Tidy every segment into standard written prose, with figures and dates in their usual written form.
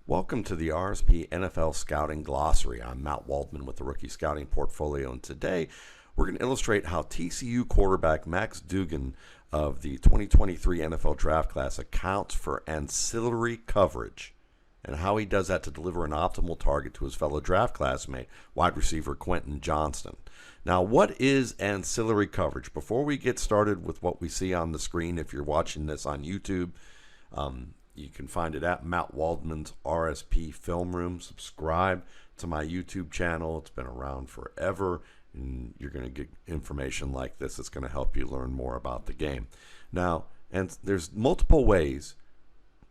Welcome to the RSP NFL Scouting Glossary. I'm Matt Waldman with the Rookie Scouting Portfolio, and today we're going to illustrate how TCU quarterback Max Duggan of the 2023 NFL Draft Class accounts for ancillary coverage and how he does that to deliver an optimal target to his fellow draft classmate, wide receiver Quinton Johnston. Now, what is ancillary coverage? Before we get started with what we see on the screen, if you're watching this on YouTube, you can find it at Matt Waldman's RSP Film Room. Subscribe to my YouTube channel. It's been around forever, and you're going to get information like this. It's going to help you learn more about the game. Now, and there's multiple ways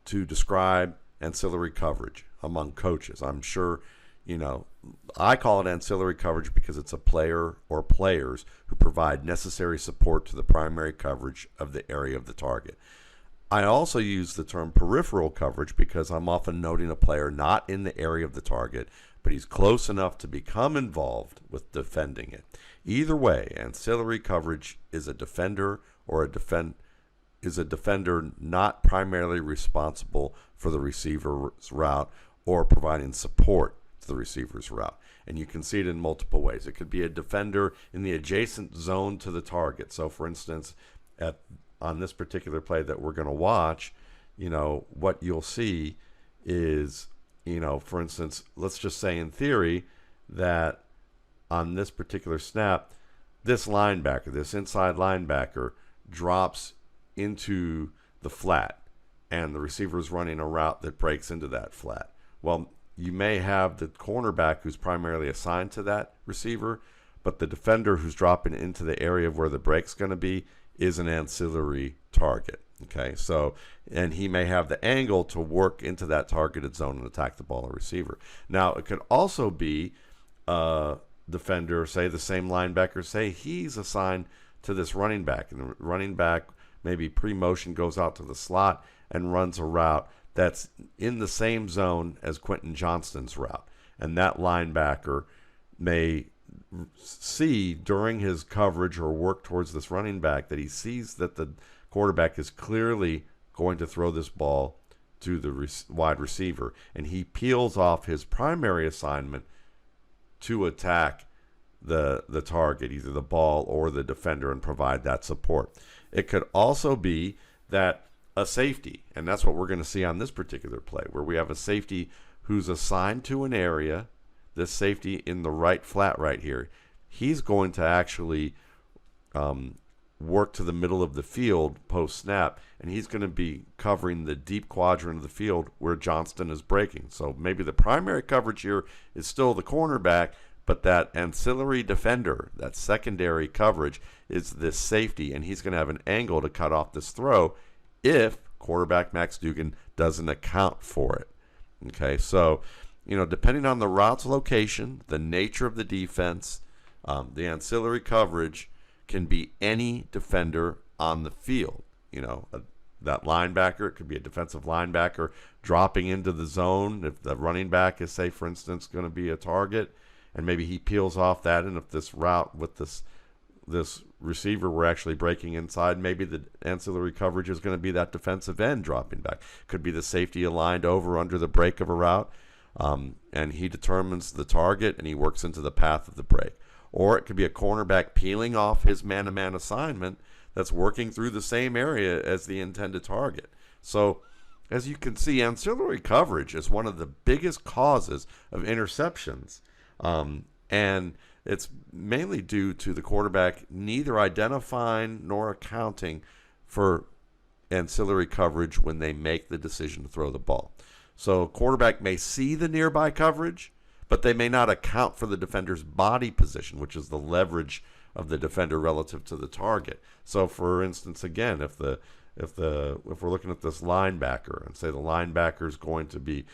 to describe ancillary coverage among coaches. I'm sure, I call it ancillary coverage because it's a player or players who provide necessary support to the primary coverage of the area of the target. I also use the term peripheral coverage because I'm often noting a player not in the area of the target, but he's close enough to become involved with defending it. Either way, ancillary coverage is a defender not primarily responsible for the receiver's route or providing support to the receiver's route. And you can see it in multiple ways. It could be a defender in the adjacent zone to the target. So, for instance, on this particular play that we're going to watch, what you'll see is, for instance, let's just say in theory that on this particular snap, this inside linebacker drops into the flat and the receiver is running a route that breaks into that flat. Well, you may have the cornerback who's primarily assigned to that receiver, but the defender who's dropping into the area of where the break's going to be is an ancillary target. Okay, so, and he may have the angle to work into that targeted zone and attack the ball or receiver. Now, it could also be a defender, say the same linebacker, say he's assigned to this running back, and the running back maybe pre-motion goes out to the slot and runs a route that's in the same zone as Quinton Johnston's route. And that linebacker may see during his coverage or work towards this running back that he sees that the quarterback is clearly going to throw this ball to the wide receiver, and he peels off his primary assignment to attack the target, either the ball or the defender, and provide that support. It could also be that a safety, and that's what we're going to see on this particular play, where we have a safety who's assigned to an area. This safety in the right flat right here, he's going to actually work to the middle of the field post-snap, and he's going to be covering the deep quadrant of the field where Johnston is breaking. So maybe the primary coverage here is still the cornerback, but that ancillary defender, that secondary coverage, is this safety, and he's going to have an angle to cut off this throw if quarterback Max Duggan doesn't account for it. Okay, so depending on the route's location, the nature of the defense, the ancillary coverage can be any defender on the field. That linebacker, it could be a defensive linebacker dropping into the zone. If the running back is, say, for instance, going to be a target, and maybe he peels off that, and if this route with this receiver we're actually breaking inside, maybe the ancillary coverage is going to be that defensive end dropping back. Could be the safety aligned over under the break of a route. And he determines the target and he works into the path of the break. Or it could be a cornerback peeling off his man-to-man assignment that's working through the same area as the intended target. So, as you can see, ancillary coverage is one of the biggest causes of interceptions. And it's mainly due to the quarterback neither identifying nor accounting for ancillary coverage when they make the decision to throw the ball. So a quarterback may see the nearby coverage, but they may not account for the defender's body position, which is the leverage of the defender relative to the target. So, for instance, again, if we're looking at this linebacker and say the linebacker is going to be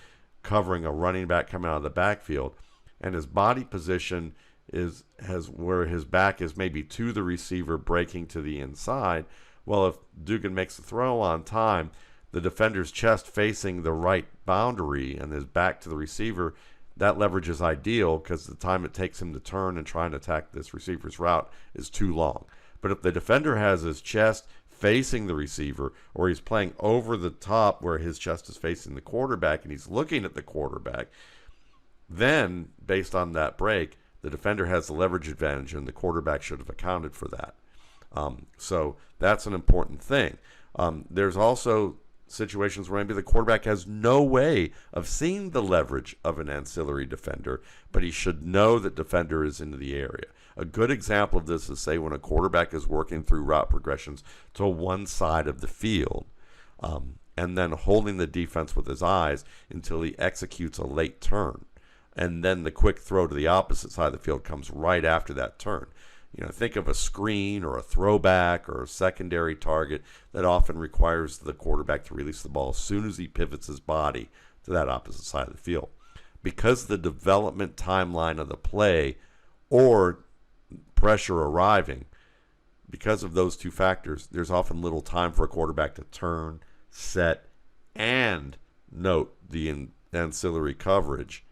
covering a running back coming out of the backfield, and his body position has where his back is maybe to the receiver breaking to the inside. Well, if Duggan makes the throw on time, the defender's chest facing the right boundary and his back to the receiver, that leverage is ideal because the time it takes him to turn and try and attack this receiver's route is too long. But if the defender has his chest facing the receiver, or he's playing over the top where his chest is facing the quarterback and he's looking at the quarterback, then based on that break, the defender has the leverage advantage and the quarterback should have accounted for that. So that's an important thing. There's also situations where maybe the quarterback has no way of seeing the leverage of an ancillary defender, but he should know that defender is into the area. A good example of this is, say, when a quarterback is working through route progressions to one side of the field, and then holding the defense with his eyes until he executes a late turn. And then the quick throw to the opposite side of the field comes right after that turn. Think of a screen or a throwback or a secondary target that often requires the quarterback to release the ball as soon as he pivots his body to that opposite side of the field. Because the development timeline of the play or pressure arriving, because of those two factors, there's often little time for a quarterback to turn, set, and note the ancillary coverage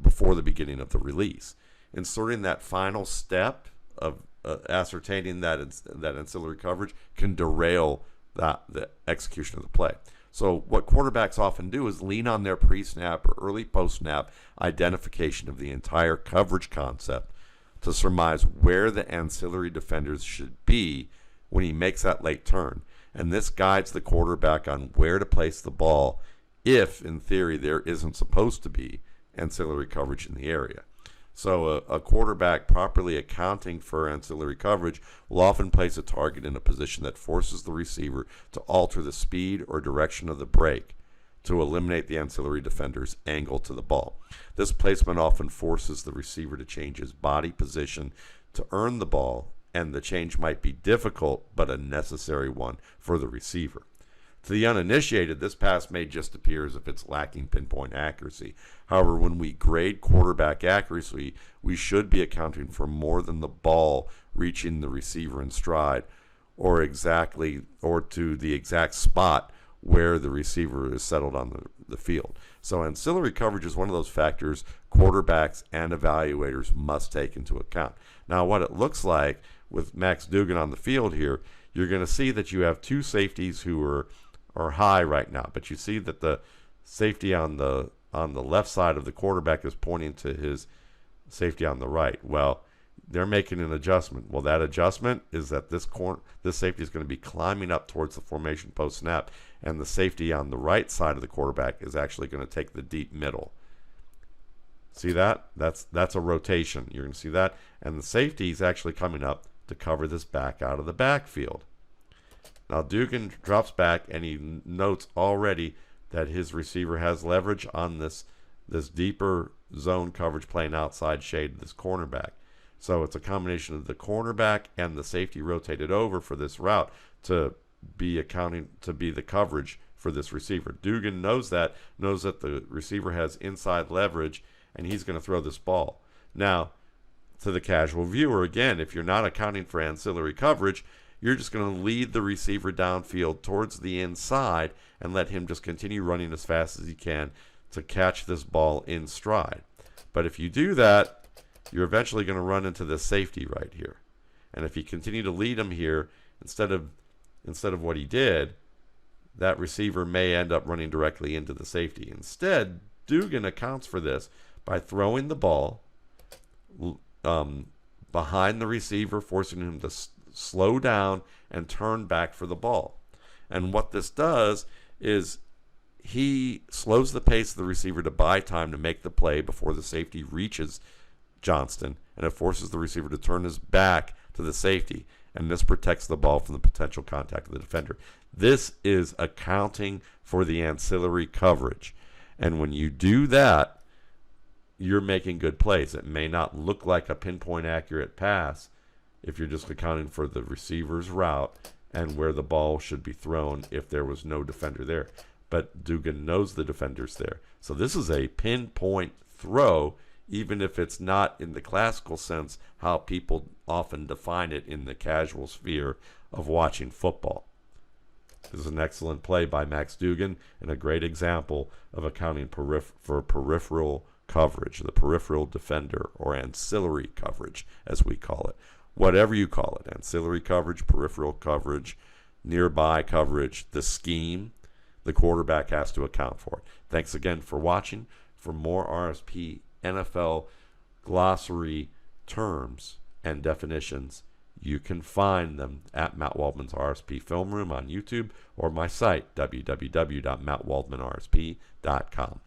before the beginning of the release. Inserting that final step of ascertaining that ancillary coverage can derail the execution of the play. So what quarterbacks often do is lean on their pre-snap or early post-snap identification of the entire coverage concept to surmise where the ancillary defenders should be when he makes that late turn. And this guides the quarterback on where to place the ball if, in theory, there isn't supposed to be ancillary coverage in the area. So a quarterback properly accounting for ancillary coverage will often place a target in a position that forces the receiver to alter the speed or direction of the break to eliminate the ancillary defender's angle to the ball. This placement often forces the receiver to change his body position to earn the ball, and the change might be difficult but a necessary one for the receiver. To the uninitiated, this pass may just appear as if it's lacking pinpoint accuracy. However, when we grade quarterback accuracy, we should be accounting for more than the ball reaching the receiver in stride or to the exact spot where the receiver is settled on the field. So ancillary coverage is one of those factors quarterbacks and evaluators must take into account. Now, what it looks like with Max Duggan on the field here, you're going to see that you have two safeties who are high right now, but you see that the safety on the left side of the quarterback is pointing to his safety on the right. Well, they're making an adjustment. Well, that adjustment is that this safety is going to be climbing up towards the formation post snap, and the safety on the right side of the quarterback is actually going to take the deep middle. See that? That's a rotation. You're going to see that, and the safety is actually coming up to cover this back out of the backfield. Now Duggan drops back and he notes already that his receiver has leverage on this deeper zone coverage playing outside shade of this cornerback. So it's a combination of the cornerback and the safety rotated over for this route to be the coverage for this receiver. Duggan knows that the receiver has inside leverage and he's going to throw this ball. Now, to the casual viewer, again, if you're not accounting for ancillary coverage, you're just going to lead the receiver downfield towards the inside and let him just continue running as fast as he can to catch this ball in stride. But if you do that, you're eventually going to run into this safety right here. And if you continue to lead him here, instead of what he did, that receiver may end up running directly into the safety. Instead, Duggan accounts for this by throwing the ball behind the receiver, forcing him to slow down and turn back for the ball. And what this does is he slows the pace of the receiver to buy time to make the play before the safety reaches Johnston, and it forces the receiver to turn his back to the safety, and this protects the ball from the potential contact of the defender. This is accounting for the ancillary coverage, and when you do that, you're making good plays. It may not look like a pinpoint accurate pass if you're just accounting for the receiver's route and where the ball should be thrown if there was no defender there. But Duggan knows the defender's there. So this is a pinpoint throw, even if it's not in the classical sense how people often define it in the casual sphere of watching football. This is an excellent play by Max Duggan and a great example of accounting for peripheral coverage, the peripheral defender, or ancillary coverage, as we call it. whatever you call it, ancillary coverage, peripheral coverage, nearby coverage, the scheme, the quarterback has to account for it. Thanks again for watching. For more RSP NFL glossary terms and definitions, you can find them at Matt Waldman's RSP Film Room on YouTube or my site, www.mattwaldmanrsp.com.